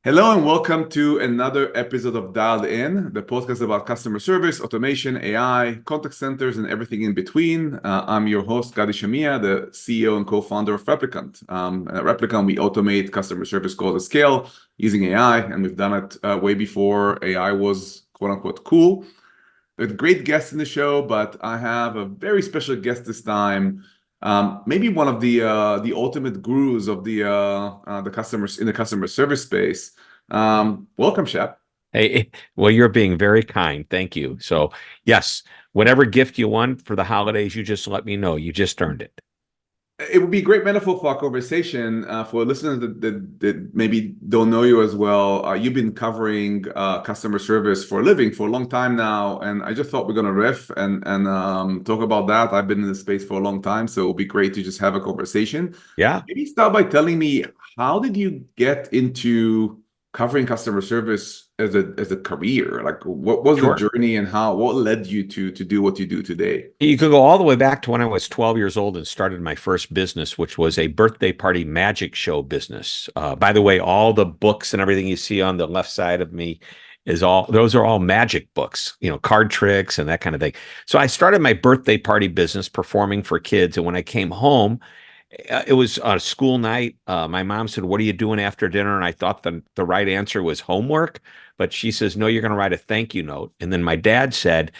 Hello and welcome to another episode of Dialed In, the podcast about customer service, automation, AI, contact centers, and everything in between. I'm your host, Gadi Shamia, the CEO and co-founder of Replicant. At Replicant, we automate customer service calls at scale using AI, and we've done it way before AI was quote unquote cool. With great guests in the show, but I have a very special guest this time. Maybe one of the ultimate gurus of the customers in the customer service space. Welcome, Shep. Hey, well, you're being very kind. Thank you. So, yes, whatever gift you want for the holidays, you just let me know. You just earned it. It would be a great metaphor for our conversation for listeners that maybe don't know you as well. You've been covering customer service for a living for a long time now, and I just thought we're gonna riff and talk about that. I've been in the space for a long time, so it would be great to just have a conversation. Yeah, Maybe start by telling me, how did you get into covering customer service as a career? Like, what was the sure. journey and what led you to do what you do today? You could go all the way back to when I was 12 years old and started my first business, which was a birthday party magic show business. By the way, all the books and everything you see on the left side of me those are all magic books, card tricks and that kind of thing. So I started my birthday party business performing for kids. And when I came home, it was a school night. My mom said, "What are you doing after dinner?" And I thought the right answer was homework. But she says, "No, you're going to write a thank you note." And then my dad said,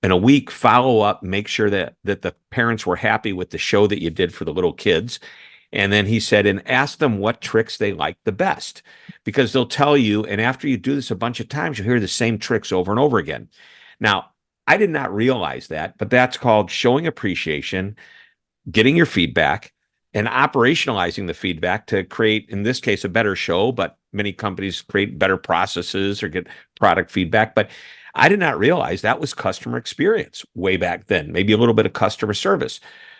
"In a week, follow up, make sure that the parents were happy with the show that you did for the little kids." And then he said, "And ask them what tricks they like the best, because they'll tell you. And after you do this a bunch of times, you'll hear the same tricks over and over again." Now, I did not realize that, but that's called showing appreciation, getting your feedback, and operationalizing the feedback to create, in this case, a better show. But many companies create better processes or get product feedback. But I did not realize that was customer experience way back then, maybe a little bit of customer service.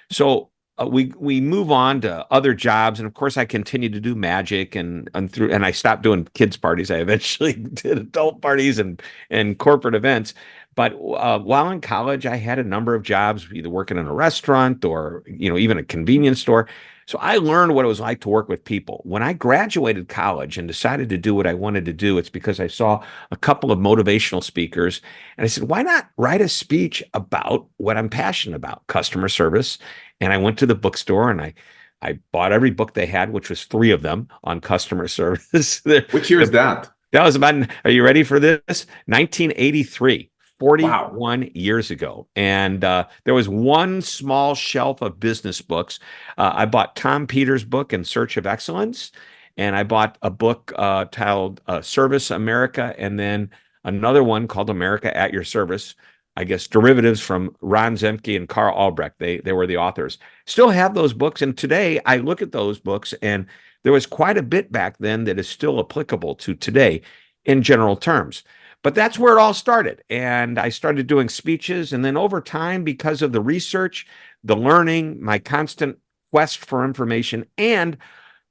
So we move on to other jobs, and of course, I continued to do magic and I stopped doing kids parties. I eventually did adult parties and corporate events. But while in college, I had a number of jobs, either working in a restaurant or even a convenience store. So I learned what it was like to work with people. When I graduated college and decided to do what I wanted to do, it's because I saw a couple of motivational speakers, and I said, "Why not write a speech about what I'm passionate about, customer service?" And I went to the bookstore and I bought every book they had, which was three of them on customer service. Which year is that? That was about, are you ready for this? 1983, Wow. 41 years ago. And there was one small shelf of business books. I bought Tom Peters' book, In Search of Excellence. And I bought a book titled Service America, and then another one called America at Your Service. I guess derivatives from Ron Zemke and Carl Albrecht. They were the authors. Still have those books. And today I look at those books, and there was quite a bit back then that is still applicable to today in general terms. But that's where it all started. And I started doing speeches. And then over time, because of the research, the learning, my constant quest for information, and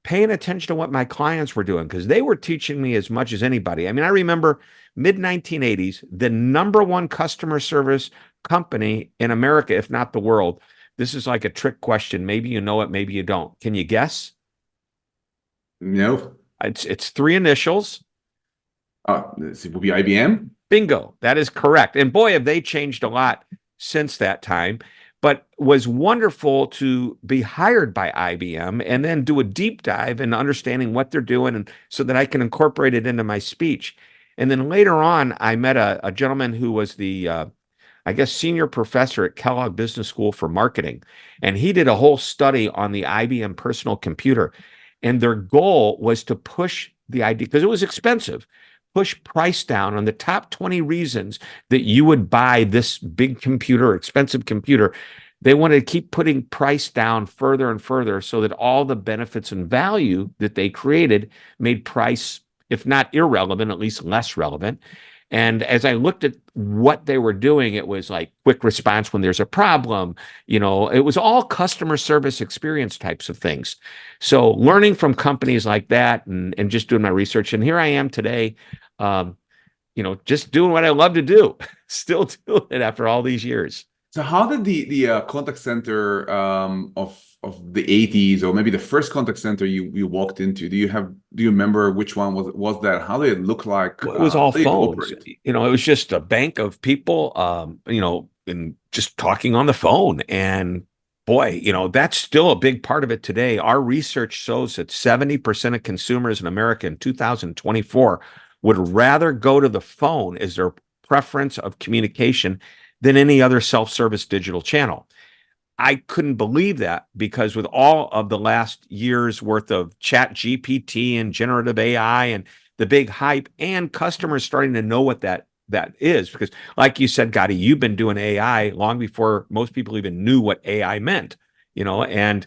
paying attention to what my clients were doing, because they were teaching me as much as anybody. I mean, I remember mid 1980s, the number one customer service company in America, if not the world. This is like a trick question. Maybe you know it, maybe you don't. Can you guess? No. It's three initials. It would be IBM. Bingo. That is correct. And boy, have they changed a lot since that time. But was wonderful to be hired by IBM and then do a deep dive in understanding what they're doing, and so that I can incorporate it into my speech. And then later on, I met a gentleman who was the I guess, senior professor at Kellogg Business School for marketing. And he did a whole study on the IBM personal computer. And their goal was to push the idea, because it was expensive, push price down on the top 20 reasons that you would buy this big computer, expensive computer. They wanted to keep putting price down further and further, so that all the benefits and value that they created made price, if not irrelevant, at least less relevant. And as I looked at what they were doing, it was like quick response when there's a problem. It was all customer service experience types of things. So learning from companies like that, and just doing my research. And here I am today, just doing what I love to do, still doing it after all these years. So how did the contact center of the 80s, or maybe the first contact center you walked into? Do you remember which one was that? How did it look like? Well, it was How all did it phones. operate? It was just a bank of people, and just talking on the phone. And boy, that's still a big part of it today. Our research shows that 70% of consumers in America in 2024 would rather go to the phone as their preference of communication than any other self-service digital channel. I couldn't believe that, because with all of the last year's worth of chat GPT and generative AI and the big hype, and customers starting to know what that is, because like you said, Gadi, you've been doing AI long before most people even knew what AI meant, and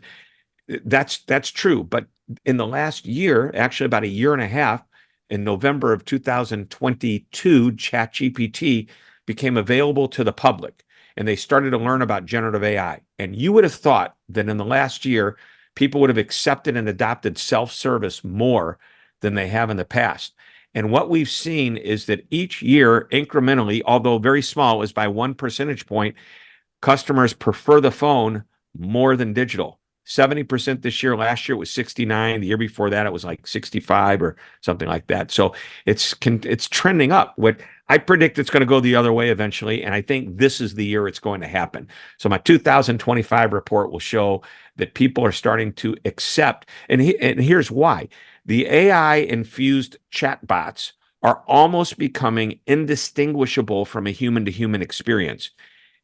that's true. But in the last year, actually about a year and a half, in November of 2022, ChatGPT became available to the public, and they started to learn about generative AI. And you would have thought that in the last year, people would have accepted and adopted self-service more than they have in the past. And what we've seen is that each year, incrementally, although very small, is by 1 percentage point, customers prefer the phone more than digital. 70% this year. Last year it was 69. The year before that it was like 65 or something like that. So it's trending up. What I predict, it's going to go the other way eventually, and I think this is the year it's going to happen. So my 2025 report will show that people are starting to accept, and here's why. The AI infused chatbots are almost becoming indistinguishable from a human to human experience.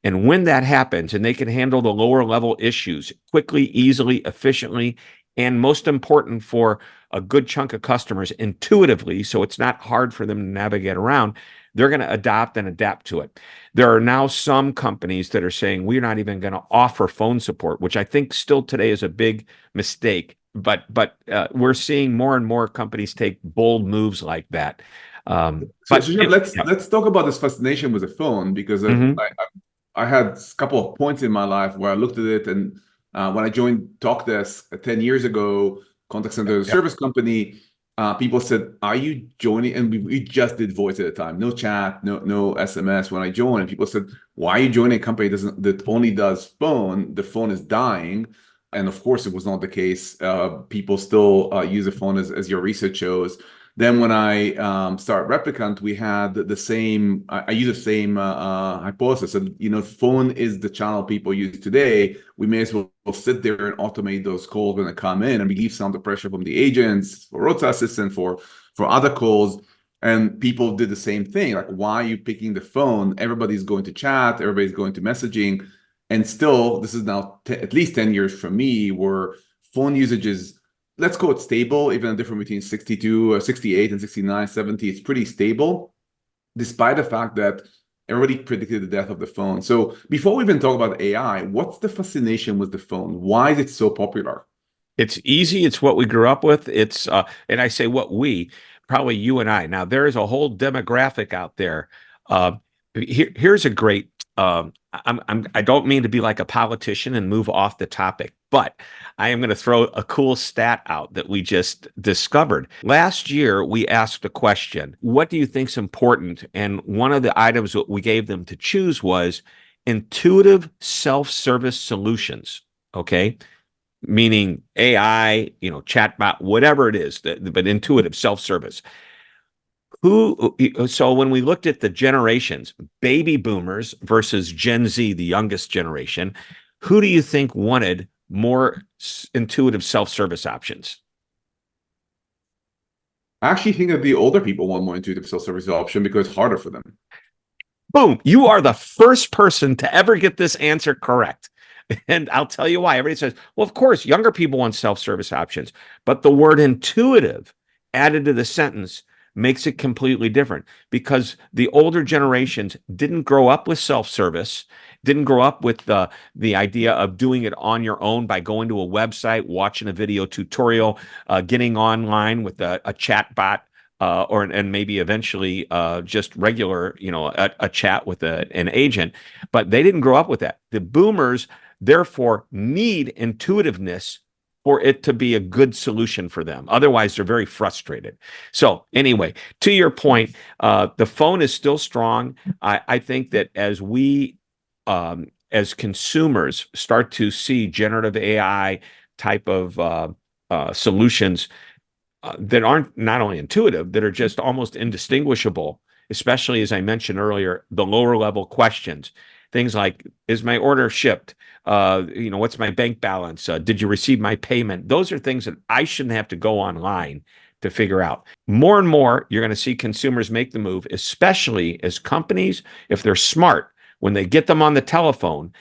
And when that happens, and they can handle the lower level issues quickly, easily, efficiently, and most important for a good chunk of customers, intuitively, so it's not hard for them to navigate around, they're going to adopt and adapt to it. There are now some companies that are saying we're not even going to offer phone support, which I think still today is a big mistake. But we're seeing more and more companies take bold moves like that. So Shep, let's talk about this fascination with the phone, because Mhm. I had a couple of points in my life where I looked at it, and when I joined TalkDesk 10 years ago, contact center Yep. service company, people said, "Are you joining?" And we just did voice at the time, no chat, no SMS. When I joined, and people said, "Why are you joining a company that only does phone? The phone is dying." And of course, it was not the case. People still use the phone, as your research shows. Then when I started Replicant, we had the same, I use the same hypothesis. And, phone is the channel people use today. We may as well sit there and automate those calls when they come in and relieve some of the pressure from the agents, for roadside assistant, for other calls. And people did the same thing. Like, why are you picking the phone? Everybody's going to chat, everybody's going to messaging. And still, this is now at least 10 years from me, where phone usage is, let's call it stable, even a difference between 62, 68 and 69, 70. It's pretty stable, despite the fact that everybody predicted the death of the phone. So before we even talk about AI, what's the fascination with the phone? Why is it so popular? It's easy. It's what we grew up with. And I say what we, probably you and I. Now, there is a whole demographic out there. Here's a great. I don't mean to be like a politician and move off the topic, but I am going to throw a cool stat out that we just discovered. Last year, we asked a question: what do you think's important? And one of the items that we gave them to choose was intuitive self-service solutions. Okay, meaning AI, chatbot, whatever it is, but intuitive self-service. So when we looked at the generations, baby boomers versus Gen Z, the youngest generation, who do you think wanted more intuitive self-service options? I actually think that the older people want more intuitive self-service option because it's harder for them. Boom, you are the first person to ever get this answer correct. And I'll tell you why. Everybody says, well, of course, younger people want self-service options, but the word intuitive added to the sentence makes it completely different, because the older generations didn't grow up with self-service, didn't grow up with the idea of doing it on your own by going to a website, watching a video tutorial, getting online with a chat bot, and maybe eventually just regular, a chat with an agent. But they didn't grow up with that. The boomers therefore need intuitiveness for it to be a good solution for them. Otherwise, they're very frustrated. So anyway, to your point, the phone is still strong. I think that as consumers start to see generative AI type of solutions that aren't not only intuitive, that are just almost indistinguishable, especially as I mentioned earlier, the lower level questions, things like, is my order shipped? What's my bank balance? Did you receive my payment? Those are things that I shouldn't have to go online to figure out. More and more, you're going to see consumers make the move, especially as companies, if they're smart, when they get them on the telephone,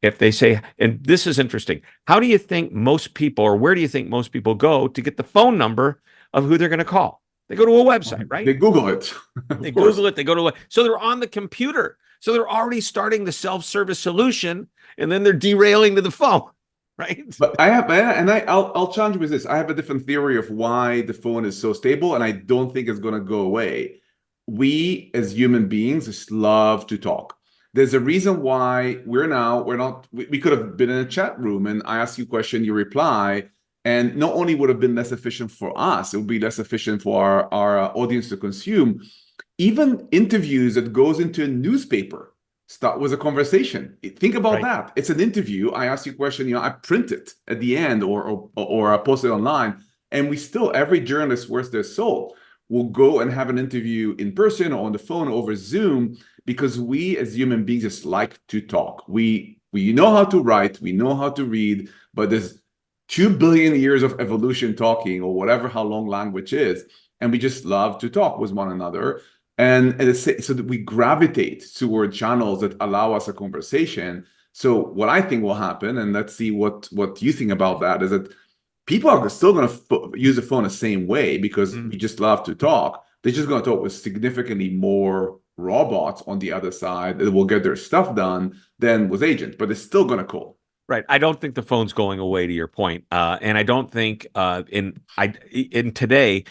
if they say, and this is interesting, how do you think most people, or where do you think most people go to get the phone number of who they're going to call? They go to a website, right? They Google it, They of course. Google it. They go to so they're on the computer. So they're already starting the self-service solution, and then they're derailing to the phone, right? But I'll challenge you with this. I have a different theory of why the phone is so stable, and I don't think it's going to go away. We as human beings just love to talk. There's a reason why we could have been in a chat room and I ask you a question, you reply, and not only would have been less efficient for us, it would be less efficient for our audience to consume. Even interviews that goes into a newspaper start with a conversation. Think about Right. that. It's an interview. I ask you a question, I print it at the end or I post it online. And we still, every journalist worth their salt will go and have an interview in person or on the phone or over Zoom, because we as human beings just like to talk. We know how to write, we know how to read, but there's 2 billion years of evolution talking, or whatever, how long language is. And we just love to talk with one another. And so that we gravitate toward channels that allow us a conversation. So what I think will happen, and let's see what you think about that, is that people are still going to use the phone the same way, because we just love to talk. They're just going to talk with significantly more robots on the other side that will get their stuff done than with agents, but they're still going to call. Right. I don't think the phone's going away, to your point. And I don't think in today,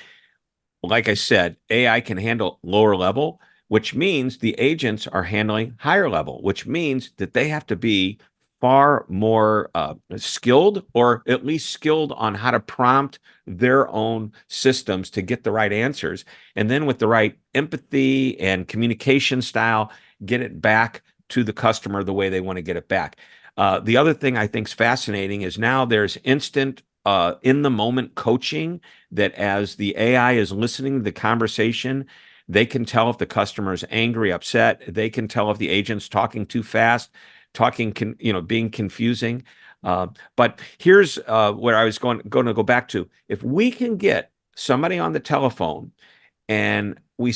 like I said, AI can handle lower level, which means the agents are handling higher level, which means that they have to be far more skilled, or at least skilled on how to prompt their own systems to get the right answers. And then with the right empathy and communication style, get it back to the customer the way they want to get it back. The other thing I think is fascinating is now there's instant in the moment coaching, that as the AI is listening to the conversation, they can tell if the customer is angry, upset. They can tell if the agent's talking too fast, being confusing. But here's where I was going to go back to. If we can get somebody on the telephone and we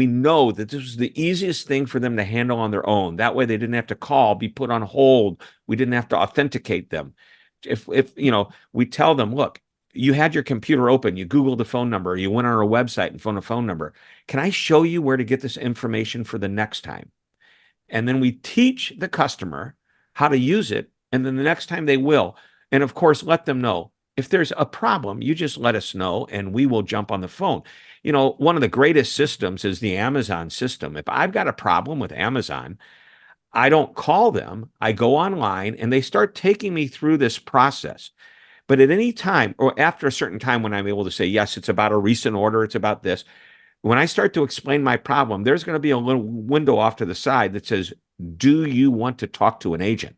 know that this was the easiest thing for them to handle on their own. That way they didn't have to call, be put on hold. We didn't have to authenticate them. If we tell them, look, you had your computer open, you Googled the phone number, you went on our website and found a phone number. Can I show you where to get this information for the next time? And then we teach the customer how to use it. And then the next time they will. And of course, let them know if there's a problem, you just let us know and we will jump on the phone. One of the greatest systems is the Amazon system. If I've got a problem with Amazon, I don't call them. I go online and they start taking me through this process. But at any time, or after a certain time, when I'm able to say, yes, it's about a recent order, it's about this, when I start to explain my problem, there's going to be a little window off to the side that says, do you want to talk to an agent?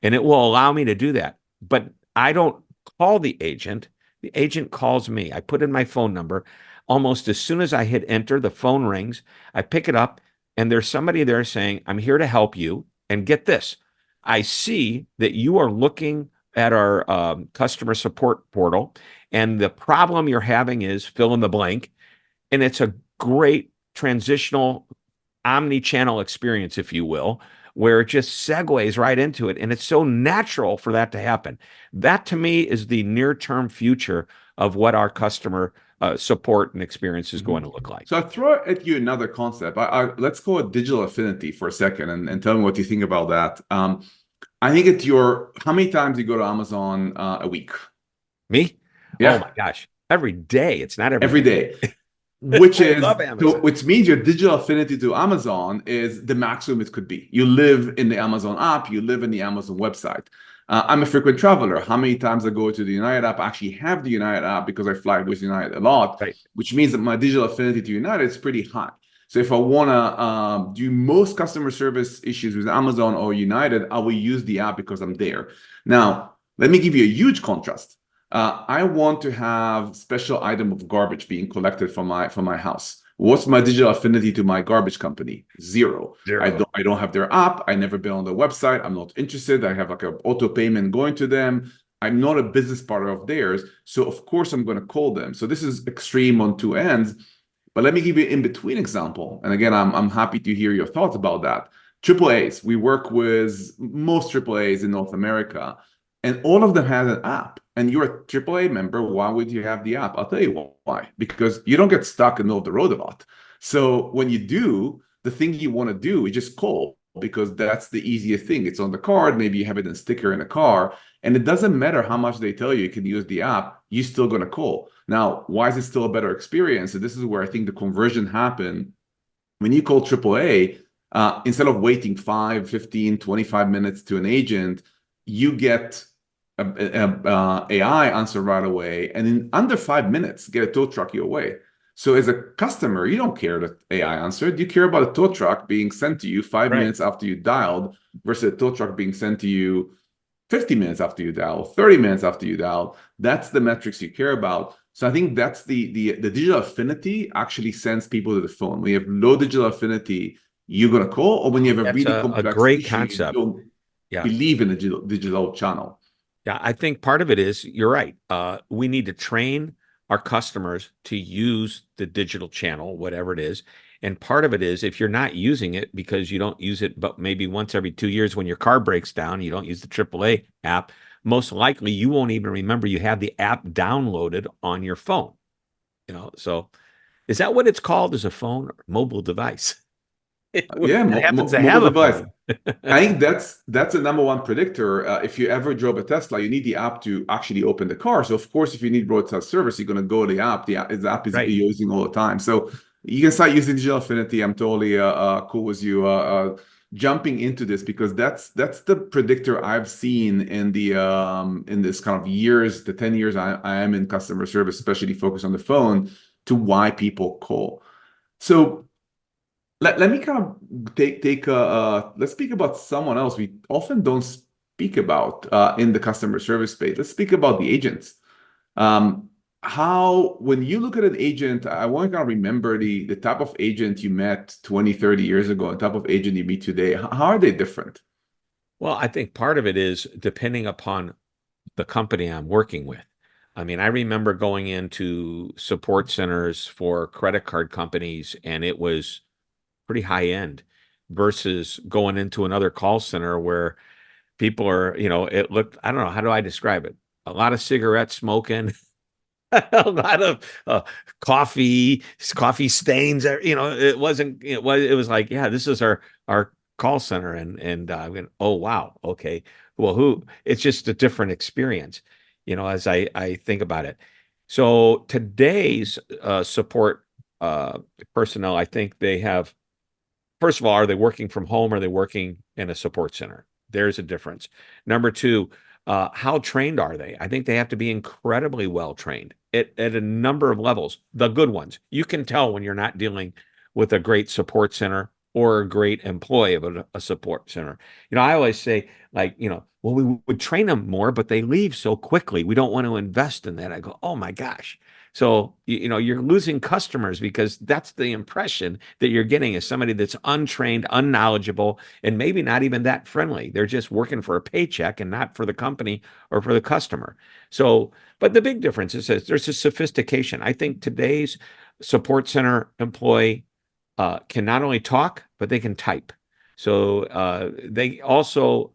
And it will allow me to do that. But I don't call the agent. The agent calls me. I put in my phone number. Almost as soon as I hit enter, the phone rings. I pick it up, and there's somebody there saying, I'm here to help you. And get this, I see that you are looking at our customer support portal, and the problem you're having is fill in the blank. And it's a great transitional omni-channel experience, if you will, where it just segues right into it. And it's so natural for that to happen. That to me is the near-term future of what our customer support and experience is going to look like. So I throw at you another concept. Let's call it digital affinity for a second, and tell me what you think about that. I think how many times you go to Amazon a week? Me? Yeah. Oh my gosh. Every day. It's not every Every day. day. Which which means your digital affinity to Amazon is the maximum it could be. You live in the Amazon app, you live in the Amazon website. I'm a frequent traveler. How many times I go to the United app? I actually have the United app because I fly with United a lot, right. which means that my digital affinity to United is pretty high. So if I want to do most customer service issues with Amazon or United, I will use the app because I'm there. Now, let me give you a huge contrast. I want to have special item of garbage being collected from my house. What's my digital affinity to my garbage company? Zero. Zero. I don't have their app. I never been on their website. I'm not interested. I have like an auto payment going to them. I'm not a business partner of theirs. So of course I'm going to call them. So this is extreme on two ends. But let me give you an in-between example. And again, I'm happy to hear your thoughts about that. Triple A's. We work with most Triple A's in North America, and all of them have an app. And you're a Triple A member. Why would you have the app? I'll tell you why. Because you don't get stuck in the middle of the road a lot. So when you do, the thing you want to do is just call because that's the easiest thing. It's on the card. Maybe you have it in a sticker in a car. And it doesn't matter how much they tell you can use the app, you're still going to call. Now, why is it still a better experience? And this is where I think the conversion happened. When you call AAA, instead of waiting 5, 15, 25 minutes to an agent, you get a AI answer right away. And in under 5 minutes, get a tow truck your way. So as a customer, you don't care that AI answered. You care about a tow truck being sent to you 5 minutes after you dialed versus a tow truck being sent to you 50 minutes after you dial, 30 minutes after you dial. That's the metrics you care about. So I think that's the digital affinity actually sends people to the phone. When you have low digital affinity, you're going to call, or when you have a That's really a complex great issue, you concept. don't Yeah. believe in the digital channel. Yeah, I think part of it is you're right. We need to train our customers to use the digital channel, whatever it is. And part of it is if you're not using it because you don't use it, but maybe once every 2 years when your car breaks down, you don't use the AAA app, most likely you won't even remember you have the app downloaded on your phone. So is that what it's called as a phone or mobile device? It Yeah, happens to mobile have a device. phone. I think that's the number one predictor. If you ever drove a Tesla, you need the app to actually open the car. So of course, if you need roadside service, you're going to go to the app. The app is Right. using all the time. So you can start using digital affinity. I'm totally cool with you jumping into this because that's the predictor I've seen in this kind of years, the 10 years I am in customer service, especially focused on the phone, to why people call. So let me kind of take let's speak about someone else we often don't speak about in the customer service space. Let's speak about the agents. Um, how when you look at an agent, I want to kind of remember the type of agent you met 20, 30 years ago and type of agent you meet today. How are they different? Well, I think part of it is depending upon the company I'm working with. I mean, I remember going into support centers for credit card companies, and it was pretty high end versus going into another call center where people are, it looked, I don't know, how do I describe it? A lot of cigarette smoking, a lot of coffee stains. It wasn't. It was like, yeah, this is our call center, and I went, oh wow, okay. Well, who? It's just a different experience, as I think about it. So today's support personnel, I think they have. First of all, are they working from home? Or are they working in a support center? There's a difference. Number two, how trained are they? I think they have to be incredibly well trained at a number of levels, the good ones. You can tell when you're not dealing with a great support center or a great employee of a support center. I always say, like, well, we would train them more, but they leave so quickly. We don't want to invest in that. I go, oh my gosh. So, you're losing customers because that's the impression that you're getting as somebody that's untrained, unknowledgeable, and maybe not even that friendly. They're just working for a paycheck and not for the company or for the customer. So, but the big difference is that there's a sophistication. I think today's support center employee can not only talk, but they can type. So they also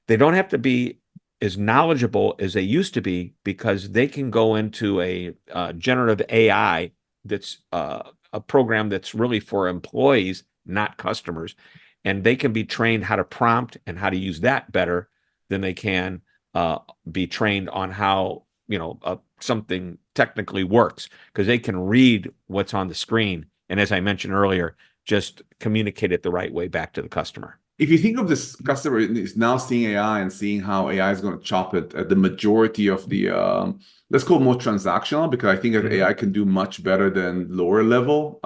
they don't have to be as knowledgeable as they used to be because they can go into a generative AI that's a program that's really for employees, not customers. And they can be trained how to prompt and how to use that better than they can be trained on how, something technically works because they can read what's on the screen. And as I mentioned earlier, just communicate it the right way back to the customer. if you think of this customer is now seeing AI and seeing how AI is going to chop it at the majority of the let's call it more transactional, because I think that Mhm. AI can do much better than lower level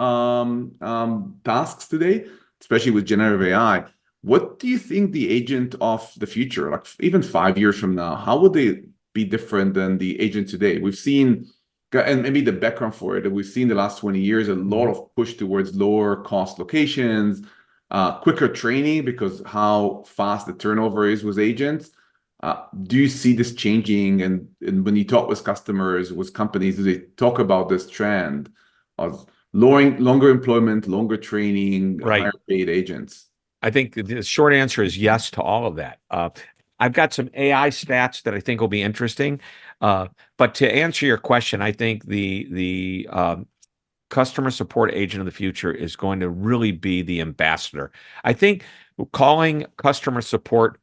tasks today, especially with generative AI. What do you think the agent of the future, like even 5 years from now, how would they be different than the agent today? We've seen, and maybe the background for it, we've seen the last 20 years a lot Mhm. of push towards lower cost locations, quicker training because how fast the turnover is with agents. Do you see this changing? And when you talk with customers, with companies, do they talk about this trend of lowering longer employment, longer training, higher Right. paid agents? I think the short answer is yes to all of that. I've got some AI stats that I think will be interesting. But to answer your question, I think the customer support agent of the future is going to really be the ambassador. I think calling customer support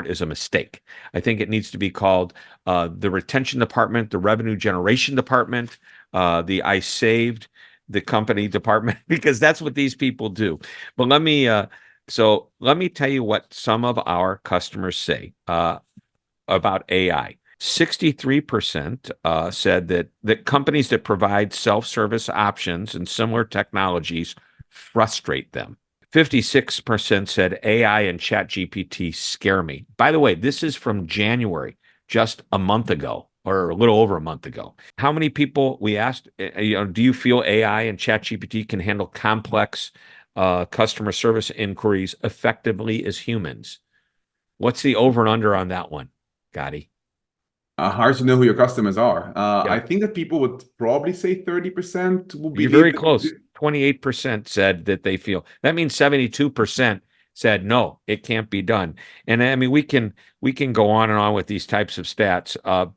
is a mistake. I think it needs to be called the retention department, the revenue generation department, the I saved the company department, because that's what these people do. But let me tell you what some of our customers say about AI. 63% said that companies that provide self-service options and similar technologies frustrate them. 56% said AI and ChatGPT scare me. By the way, this is from January, just a month ago, or a little over a month ago. How many people we asked, do you feel AI and ChatGPT can handle complex customer service inquiries effectively as humans? What's the over and under on that one, Gotti? Hard to know who your customers are. Yeah, I think that people would probably say 30% will you're believe very that. close. 28% said that they feel. That means 72% said no, it can't be done. And I mean, we can go on and on with these types of stats.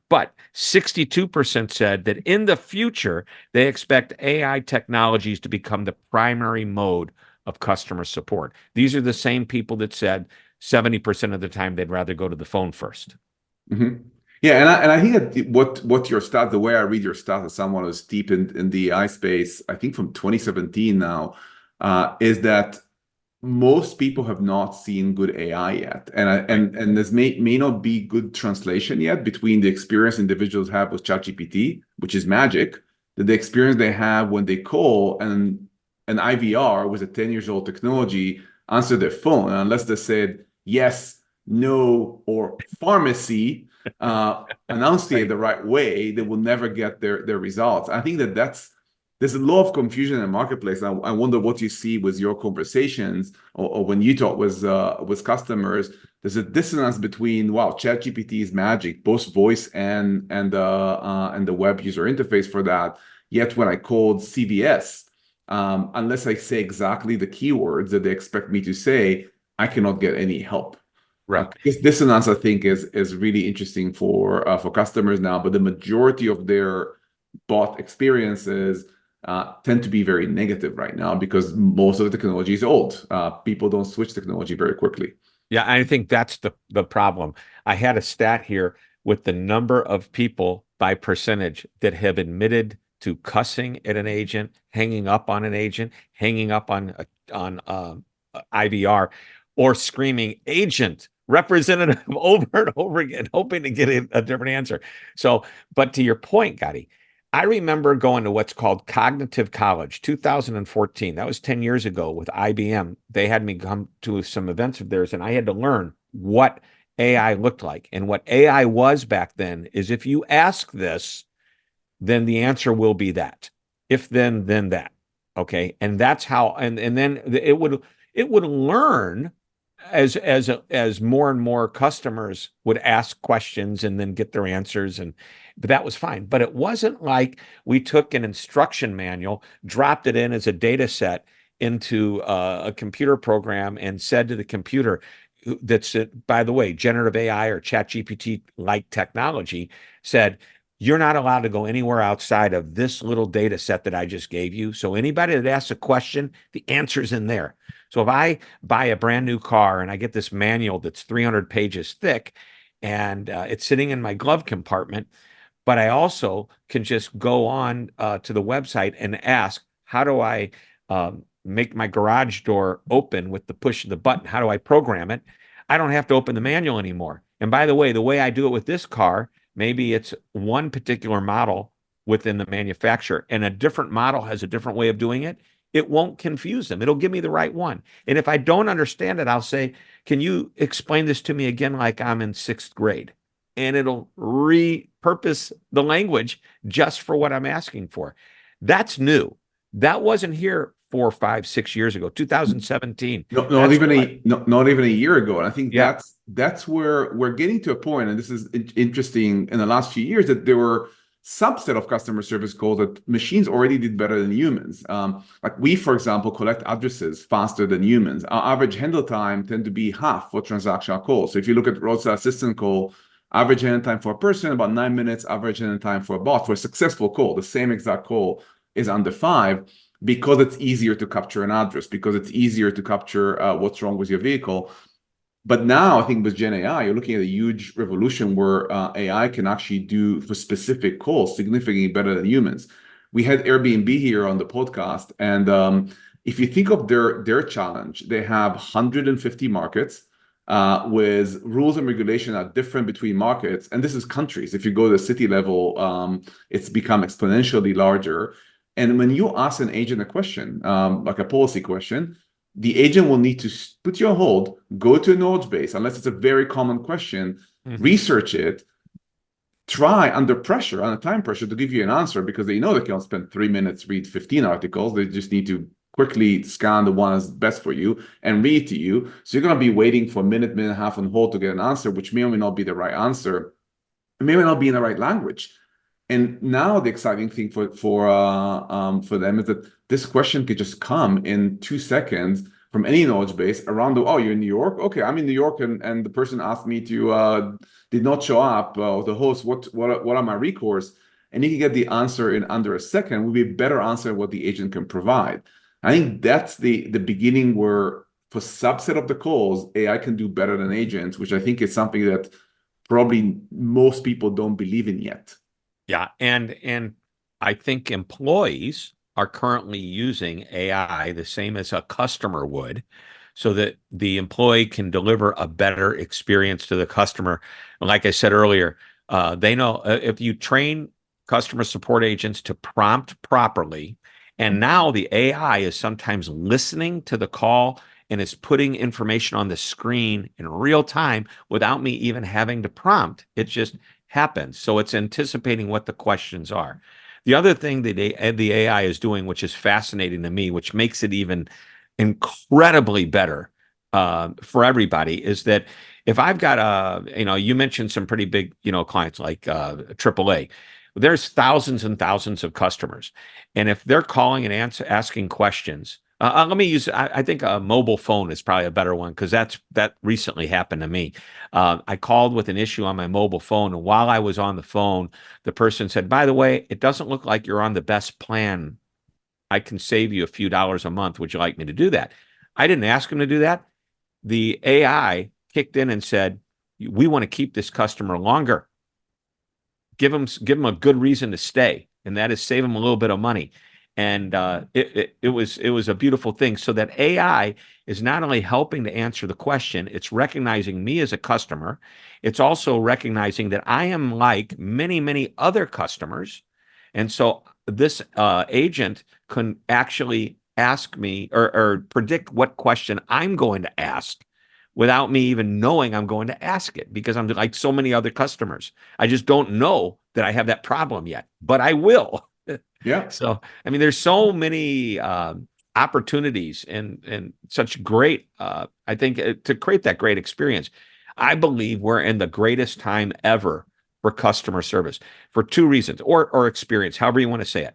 But 62% said that in the future they expect AI technologies to become the primary mode of customer support. These are the same people that said 70% of the time they'd rather go to the phone first. Mhm. Yeah, and I think that what your stat, the way I read your stat as someone who's deep in the AI space, I think from 2017 now, is that most people have not seen good AI yet, Right. and this may not be good translation yet between the experience individuals have with ChatGPT, which is magic, that the experience they have when they call and an IVR with a 10 years old technology answer their phone, unless they said yes, no, or pharmacy, enunciate Right. the right way, they will never get their results. I think that there's a lot of confusion in the marketplace. I wonder what you see with your conversations or when you talk with customers. There's a dissonance between wow, ChatGPT is magic, both voice and the web user interface for that. Yet when I called CVS, unless I say exactly the keywords that they expect me to say, I cannot get any help. Right. This dissonance, I think, is really interesting for customers now. But the majority of their bot experiences tend to be very negative right now because most of the technology is old. People don't switch technology very quickly. Yeah, I think that's the problem. I had a stat here with the number of people by percentage that have admitted to cussing at an agent, hanging up on an agent, hanging up on IVR, or screaming agent representative over and over again, hoping to get a different answer. So, but to your point, Gotti, I remember going to what's called Cognitive College, 2014. That was 10 years ago with IBM. They had me come to some events of theirs, and I had to learn what AI looked like. And what AI was back then is if you ask this, then the answer will be that. If then that. Okay. And that's how, and then it would learn as more and more customers would ask questions and then get their answers, and but that was fine. But it wasn't like we took an instruction manual, dropped it in as a data set into a computer program and said to the computer that's by the way, generative AI or chat GPT like technology said, you're not allowed to go anywhere outside of this little data set that I just gave you. So anybody that asks a question, the answer's in there. So if I buy a brand new car and I get this manual that's 300 pages thick and it's sitting in my glove compartment, but I also can just go on to the website and ask, how do I make my garage door open with the push of the button? How do I program it? I don't have to open the manual anymore. And by the way I do it with this car, maybe it's one particular model within the manufacturer, and a different model has a different way of doing it. It won't confuse them. It'll give me the right one. And if I don't understand it, I'll say, can you explain this to me again like I'm in sixth grade? And it'll repurpose the language just for what I'm asking for. That's new. That wasn't here 4, 5, 6 years ago, 2017. Not even not even a year ago. And I think Yeah. that's where we're getting to a point, and this is interesting in the last few years, that there were subset of customer service calls that machines already did better than humans. Like we, for example, collect addresses faster than humans. Our average handle time tend to be half for transactional calls. So if you look at roadside assistant call, average handle time for a person, about 9 minutes, average handle time for a bot. For a successful call, the same exact call is under 5, because it's easier to capture an address, because it's easier to capture what's wrong with your vehicle. But now I think with Gen AI, you're looking at a huge revolution where AI can actually do for specific calls significantly better than humans. We had Airbnb here on the podcast, and if you think of their challenge, they have 150 markets with rules and regulation are different between markets, and this is countries. If you go to the city level, it's become exponentially larger. And when you ask an agent a question, like a policy question, the agent will need to put you on hold, go to a knowledge base, unless it's a very common question, research it, try under pressure, under time pressure, to give you an answer, because they know they can't spend 3 minutes, read 15 articles. They just need to quickly scan the one that's best for you and read to you. So you're going to be waiting for a minute, minute and a half on hold to get an answer, which may or may not be the right answer. It may or may not be in the right language. And now the exciting thing for them is that this question could just come in 2 seconds from any knowledge base around the, oh, you're in New York? Okay, I'm in New York, and the person asked me to did not show up, or the host, what are my recourse? And you can get the answer in under a second. Will be a better answer than what the agent can provide. I think that's the beginning where, for subset of the calls, AI can do better than agents, which I think is something that probably most people don't believe in yet. Yeah, and I think employees are currently using AI the same as a customer would, so that the employee can deliver a better experience to the customer. Like I said earlier, they know if you train customer support agents to prompt properly, and now the AI is sometimes listening to the call and is putting information on the screen in real time without me even having to prompt. It just happens. So it's anticipating what the questions are. The other thing that the AI is doing, which is fascinating to me, which makes it even incredibly better for everybody, is that if I've got you mentioned some pretty big, clients like AAA. There's thousands and thousands of customers, and if they're calling and asking questions, let me use. I think a mobile phone is probably a better one, because that recently happened to me. I called with an issue on my mobile phone, and while I was on the phone, the person said, "By the way, it doesn't look like you're on the best plan. I can save you a few dollars a month. Would you like me to do that?" I didn't ask him to do that. The AI kicked in and said, "We want to keep this customer longer. Give them a good reason to stay, and that is save them a little bit of money." And it was a beautiful thing. So that AI is not only helping to answer the question, it's recognizing me as a customer. It's also recognizing that I am like many, many other customers. And so this agent can actually ask me or predict what question I'm going to ask without me even knowing I'm going to ask it, because I'm like so many other customers. I just don't know that I have that problem yet, but I will. Yeah. So, I mean, there's so many opportunities and such great, I think, to create that great experience. I believe we're in the greatest time ever for customer service for 2 reasons, or experience, however you want to say it.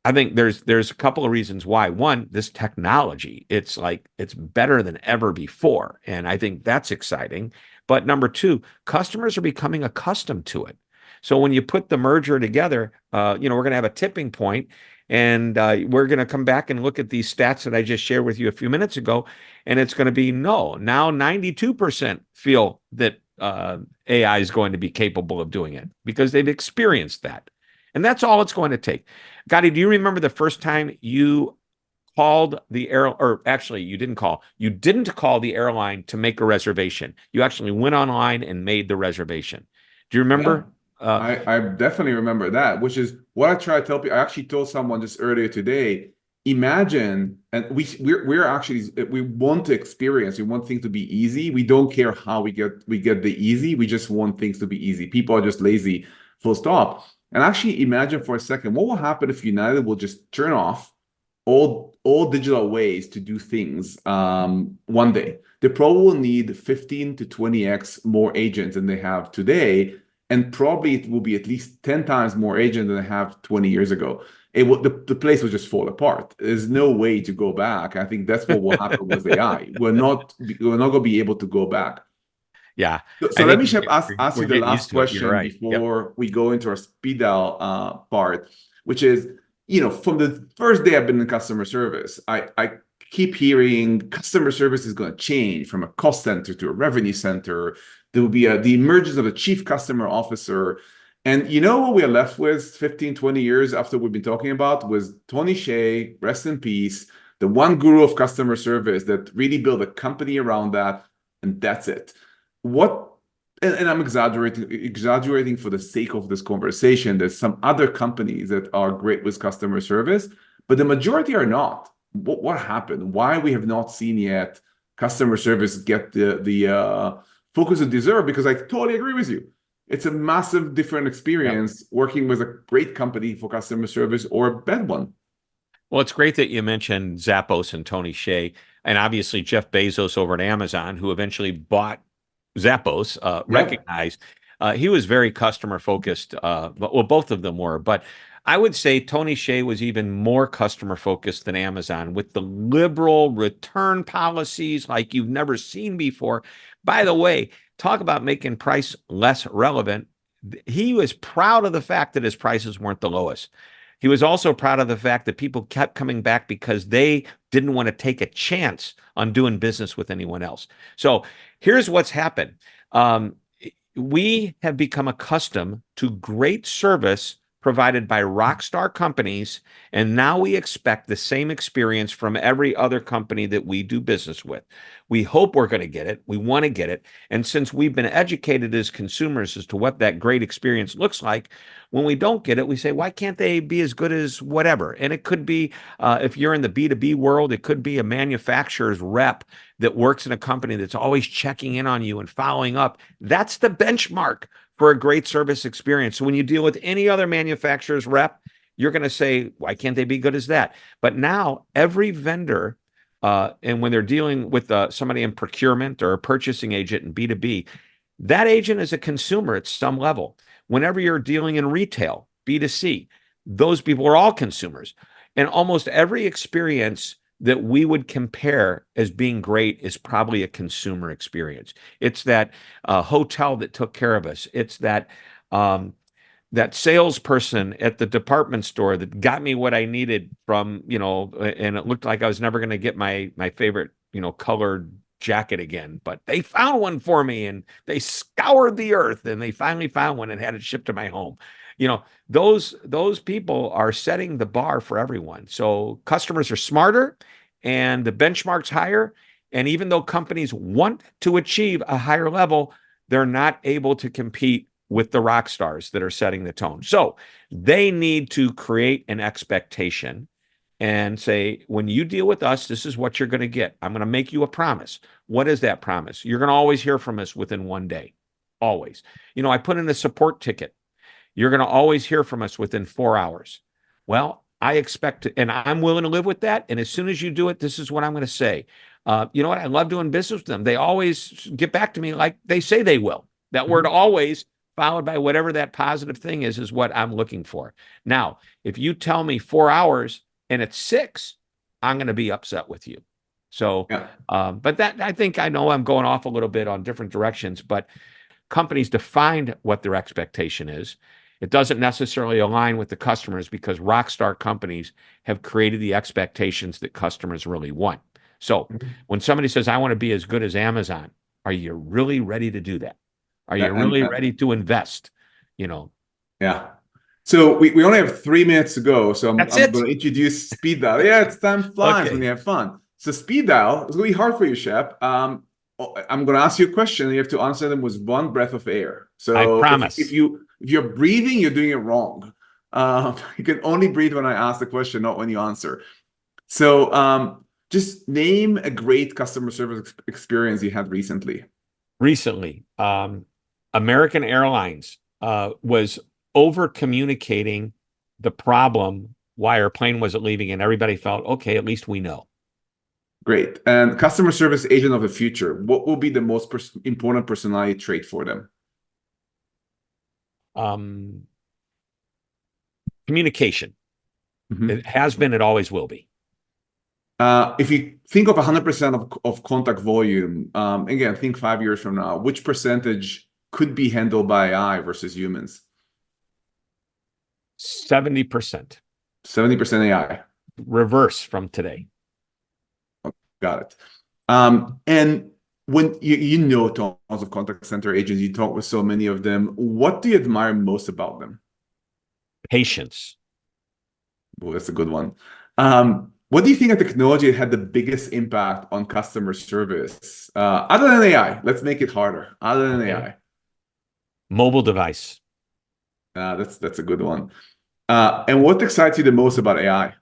I think there's a couple of reasons why. One, this technology, it's better than ever before, and I think that's exciting. But number 2, customers are becoming accustomed to it. So when you put the merger together, we're going to have a tipping point, and we're going to come back and look at these stats that I just shared with you a few minutes ago, and it's going to be no. Now 92% feel that AI is going to be capable of doing it because they've experienced that. And that's all it's going to take. Gadi, do you remember the first time you called the air, or actually you didn't call the airline to make a reservation. You actually went online and made the reservation. Do you Yeah, remember? I definitely remember that, which is what I try to tell people. I actually told someone just earlier today, imagine, and we're actually we want to experience, we want things to be easy. We don't care how we get the easy. We just want things to be easy. People are just lazy, full stop. And actually imagine for a second, what will happen if United will just turn off all digital ways to do things one day? They probably will need 15 to 20x more agents than they have today, and probably it will be at least 10 times more agents than they have 20 years ago. The place will just fall apart. There's no way to go back. I think that's what will happen with AI. We're not going to be able to go back. Yeah, So I let think me, Shep, ask we're you the getting last used to it. You're question right. Yep. before we go into our speed dial part, which is, from the first day I've been in customer service, I keep hearing customer service is going to change from a cost center to a revenue center. There will be the emergence of a chief customer officer. And you know what we are left with 15, 20 years after we've been talking about was Tony Hsieh, rest in peace, the one guru of customer service that really built a company around that, and that's it. What, and I'm exaggerating for the sake of this conversation. There's some other companies that are great with customer service, but the majority are not. What happened? Why we have not seen yet customer service get the focus it deserve? Because I totally agree with you. It's a massive different Yep. experience working with a great company for customer service or a bad one. Well, it's great that you mentioned Zappos and Tony Hsieh, and obviously Jeff Bezos over at Amazon, who eventually bought Zappos, Yep. recognized he was very customer focused. Well, both of them were, but I would say Tony Hsieh was even more customer focused than Amazon with the liberal return policies like you've never seen before. By the way, talk about making price less relevant. He was proud of the fact that his prices weren't the lowest. He was also proud of the fact that people kept coming back because they didn't want to take a chance on doing business with anyone else. So here's what's happened. Um, we have become accustomed to great service provided by rock star companies, and now we expect the same experience from every other company that we do business with. We hope we're going to get it. We want to get it. And since we've been educated as consumers as to what that great experience looks like, when we don't get it, we say, why can't they be as good as whatever? And it could be, if you're in the B2B world, it could be a manufacturer's rep that works in a company that's always checking in on you and following up. That's the benchmark for a great service experience. So when you deal with any other manufacturer's rep, you're going to say, why can't they be good as that? But now every vendor, and when they're dealing with somebody in procurement or a purchasing agent in B2B, that agent is a consumer at some level. Whenever you're dealing in retail, B2C, those people are all consumers. And almost every experience that we would compare as being great is probably a consumer experience. It's that hotel that took care of us. It's um, that salesperson at the department store that got me what I needed from, and it looked like I was never going to get my favorite, colored jacket again, but they found one for me and they scoured the earth and they finally found one and had it shipped to my home. Those people are setting the bar for everyone. So customers are smarter and the benchmark's higher. And even though companies want to achieve a higher level, they're not able to compete with the rock stars that are setting the tone. So they need to create an expectation and say, when you deal with us, this is what you're going to get. I'm going to make you a promise. What is that promise? You're going to always hear from us within one day. Always. I put in a support ticket. You're going to always hear from us within 4 hours. Well, I expect to, and I'm willing to live with that. And as soon as you do it, this is what I'm going to say. You know what? I love doing business with them. They always get back to me like they say they will. That word always followed by whatever that positive thing is what I'm looking for. Now, if you tell me 4 hours and it's 6, I'm going to be upset with you. So, Yeah. but that I think I know I'm going off a little bit on different directions, but companies define what their expectation is. It doesn't necessarily align with the customers because rock star companies have created the expectations that customers really want. So when somebody says, I want to be as good as Amazon, are you really ready to do that? Are you And really ready to invest? You know, yeah. So we only have 3 minutes to go. So That's I'm it. going to introduce speed dial. Yeah, it's time flies when Okay. you have fun. So speed dial is going to be hard for you, Shep. I'm going to ask you a question. And you have to answer them with one breath of air. I So promise. if you're breathing, you're doing it wrong. You can only breathe when I ask the question, not when you answer. So just name a great customer service experience you had recently. Recently, American Airlines was over communicating the problem why our plane wasn't leaving, and everybody felt, okay, at least we know. Great. And customer service agent of the future, what will be the most important personality trait for them? Um, Communication. Mhm. It has been, it always will be. If you think of 100% of contact volume, again, think 5 years from now, which percentage could be handled by AI versus humans? 70% 70% AI. reverse from today. Got it. And when you know tons of contact center agents, you talk with so many of them, what do you admire most about them? Patience. Well, that's a good one. What do you think of technology that had the biggest impact on customer service? Other than AI, let's make it harder. Other than Okay. AI, Mobile device. that's a good one. And what excites you the most about AI?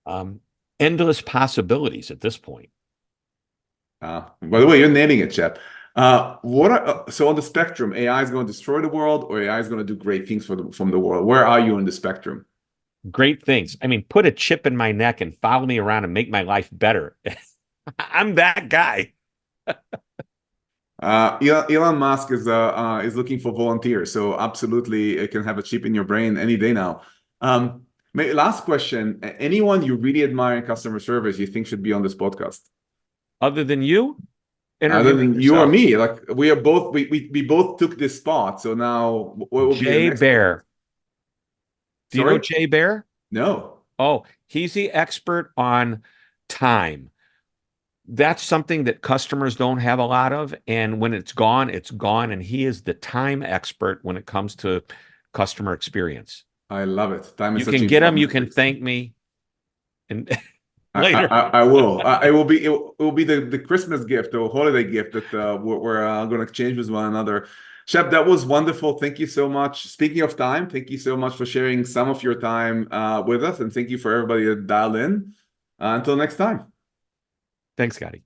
Um, Endless possibilities at this point. By the way, you're naming it, Chep. So on the spectrum, AI is going to destroy the world, or AI is going to do great things from the world? Where are you on the spectrum? Great things. I mean, put a chip in my neck and follow me around and make my life better. I'm that guy. Elon Musk is looking for volunteers, so absolutely, it can have a chip in your brain any day now. Last question: anyone you really admire in customer service you think should be on this podcast, Other than you, other interviewing than you or yourself. me? Like we are both, we both took this spot, so now what will be the Jay next one? Bear. Do you know Sorry, Jay Bear? no. Oh, he's the expert on time. That's something that customers don't have a lot of. And when it's gone, it's gone. And he is the time expert when it comes to customer experience. I love it. Time is You such can an get him, important you can metric. thank me. And I, I, later. I I will. It will be the Christmas gift or holiday gift that we're going to exchange with one another. Shep, that was wonderful. Thank you so much. Speaking of time, thank you so much for sharing some of your time with us, and thank you for everybody that dialed in. Until next time. Thanks, Scotty.